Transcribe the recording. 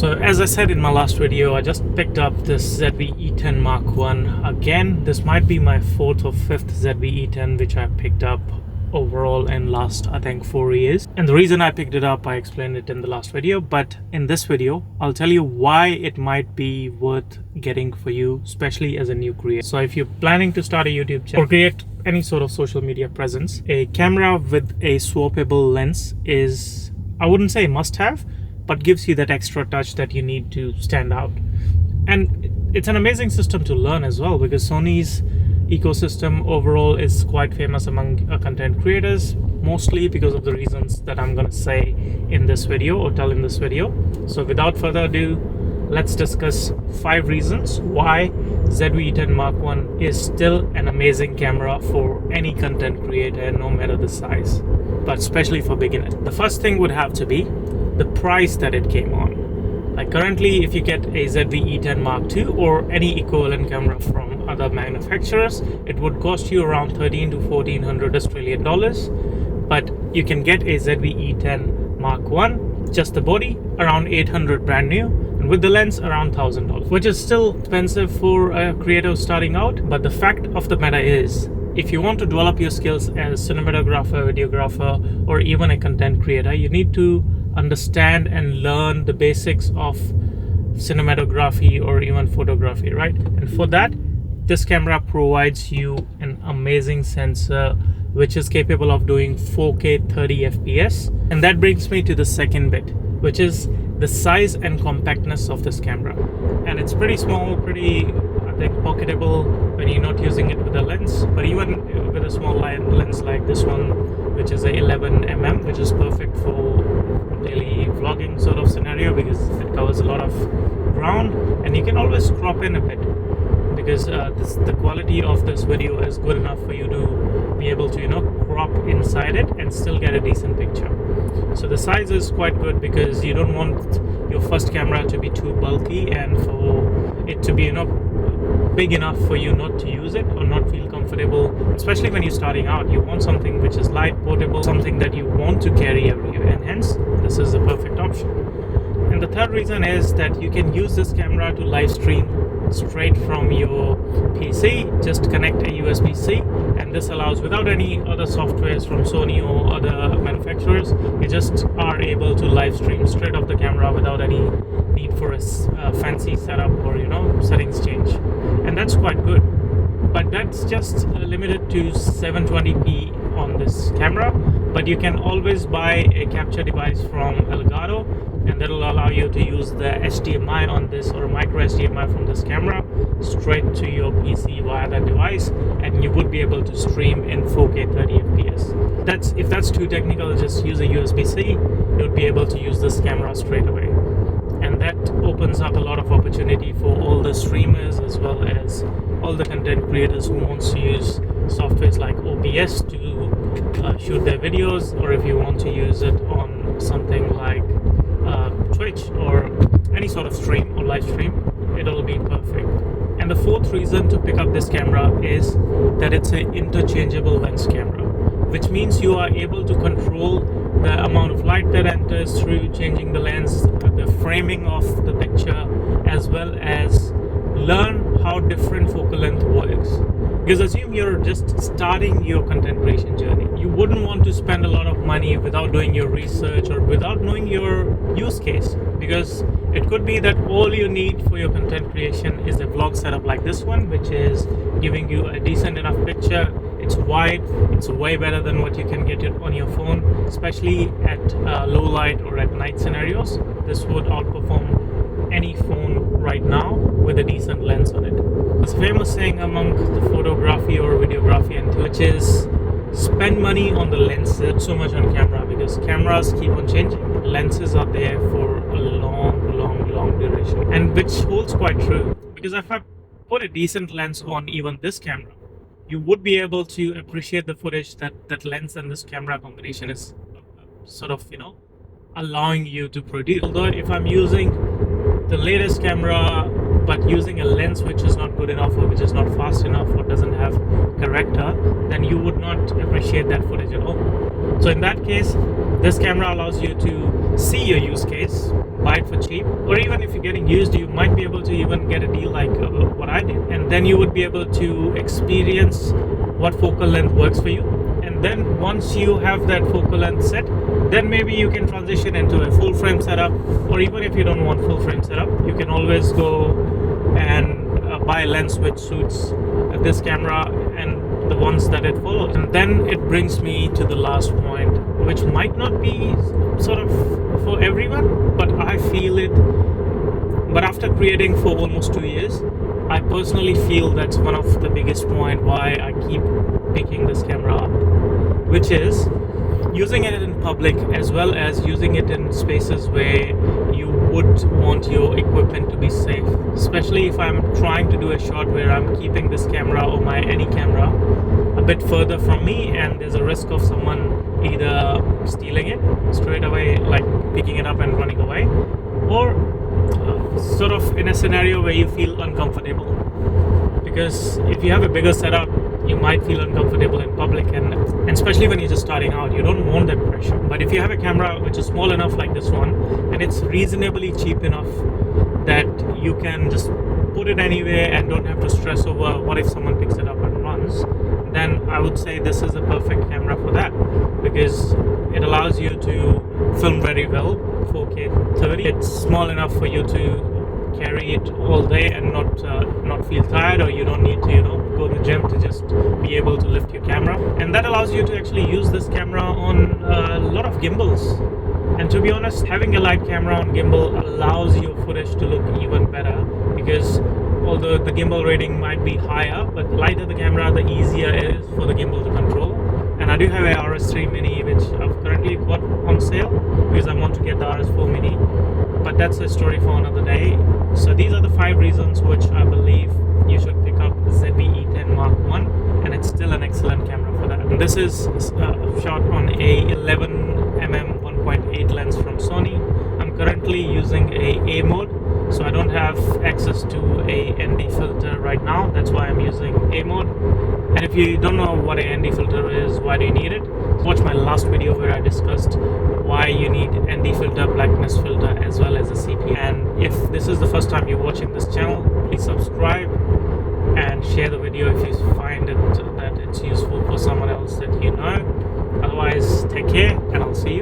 So as I said in my last video, I just picked up this ZVe10 Mark 1 again. This might be my fourth or fifth ZVe10 which I picked up overall in last, I think, 4 years. And the reason I picked it up, I explained it in the last video, but in this video I'll tell you why it might be worth getting for you, especially as a new creator. So if you're planning to start a YouTube channel or create any sort of social media presence, a camera with a swappable lens is, I wouldn't say must have, but gives you that extra touch that you need to stand out. And it's an amazing system to learn as well, because Sony's ecosystem overall is quite famous among content creators, mostly because of the reasons that I'm going to say in this video or tell in this video. So without further ado, let's discuss 5 reasons why ZVe10 Mark 1 is still an amazing camera for any content creator, no matter the size, but especially for beginners. The first thing would have to be the price that it came on. Like currently, if you get a ZVe10 Mark II or any equivalent camera from other manufacturers, it would cost you around 13 to 1400 Australian dollars. But you can get a ZVe10 Mark 1, just the body, around 800 brand new, and with the lens around $1000, which is still expensive for a creator starting out. But the fact of the matter is, if you want to develop your skills as a cinematographer, videographer, or even a content creator, you need to understand and learn the basics of cinematography or even photography, right? And for that, this camera provides you an amazing sensor which is capable of doing 4K 30 FPS. And that brings me to the second bit, which is the size and compactness of this camera. And it's pretty small, pretty, I think, pocketable when you're not using it with a lens. But even with a small lens like this one, which is a 11mm, which is perfect for daily vlogging sort of scenario, because it covers a lot of ground, and you can always crop in a bit, because the quality of this video is good enough for you to be able to crop inside it and still get a decent picture. So the size is quite good, because you don't want your first camera to be too bulky and for it to be big enough for you not to use it or not feel comfortable. Especially when you're starting out, you want something which is light, portable, something that you want to carry everywhere, and hence this is the perfect option. And the third reason is that you can use this camera to live stream straight from your PC. Just connect a USB-C, and this allows, without any other softwares from Sony or other manufacturers, you just are able to live stream straight off the camera without any need for a fancy setup or settings change. And that's quite good, but that's just limited to 720p on this camera. But you can always buy a capture device from Elgato, and that will allow you to use the HDMI on this, or a micro HDMI from this camera, straight to your PC via that device, and you would be able to stream in 4K 30 FPS. If that's too technical, just use a USB-C. You would be able to use this camera straight away. And that opens up a lot of opportunity for all the streamers, as well as all the content creators who wants to use softwares like OBS to shoot their videos, or if you want to use it on something like Twitch or any sort of stream or live stream, it'll be perfect. And the fourth reason to pick up this camera is that it's an interchangeable lens camera, which means you are able to control the amount of light that enters through changing the lens, the framing of the picture, as well as learn how different focal length works. Because assume you're just starting your content creation journey, you wouldn't want to spend a lot of money without doing your research or without knowing your use case, because it could be that all you need for your content creation is a vlog setup like this one, which is giving you a decent enough picture. It's wide, it's way better than what you can get it on your phone, especially at low light or at night scenarios. This would outperform any phone right now with a decent lens on it. There's a famous saying among the photography or videography, and which is spend money on the lenses, so much on camera, because cameras keep on changing. Lenses are there for a long duration, and which holds quite true, because if I put a decent lens on even this camera, you would be able to appreciate the footage that lens and this camera combination is sort of allowing you to produce. Although if I'm using the latest camera but using a lens which is not good enough or which is not fast enough or doesn't have character, then you would not appreciate that footage at all. So in that case, this camera allows you to see your use case, buy it for cheap, or even if you're getting used, you might be able to even get a deal like what I did, and then you would be able to experience what focal length works for you. And then once you have that focal length set, then maybe you can transition into a full frame setup, or even if you don't want full frame setup, you can always go and buy a lens which suits this camera and the ones that it follows. And then it brings me to the last point, which might not be sort of for everyone, but I feel it. But after creating for almost 2 years, I personally feel that's one of the biggest point why I keep picking this camera up, which is using it in public as well as using it in spaces where you would want your equipment to be safe. Especially if I'm trying to do a shot where I'm keeping this camera or my any camera a bit further from me, and there's a risk of someone either stealing it straight away, like picking it up and running away, or sort of in a scenario where you feel uncomfortable. Because if you have a bigger setup, you might feel uncomfortable in public, and especially when you're just starting out, you don't want that pressure. But if you have a camera which is small enough like this one, and it's reasonably cheap enough that you can just put it anywhere and don't have to stress over what if someone picks it up and runs, then I would say this is a perfect camera for that, because it allows you to film very well, 4K 30. It's small enough for you to carry it all day and not feel tired, or you don't need to go to the gym to just be able to lift your camera. And that allows you to actually use this camera on a lot of gimbals. And to be honest, having a light camera on gimbal allows your footage to look even better, because although the gimbal rating might be higher, but the lighter the camera, the easier it is for the gimbal to control. And I do have a RS3 Mini which I've currently got on sale because I want to get the RS4 Mini, but that's a story for another day. So these are the 5 reasons which I believe you should pick up the ZVe10 Mark 1, and it's still an excellent camera for that. And this is shot on a 11mm 1.8 lens from Sony. I'm currently using a mode, so I don't have access to a ND filter right now. That's why I'm using A mode. And if you don't know what a ND filter is, why do you need it, watch my last video where I discussed why you need ND filter, blackness filter, as well as a CP. And if this is the first time you're watching this channel, please subscribe and share the video if you find it that it's useful for someone else that you know. Otherwise, take care, and I'll see you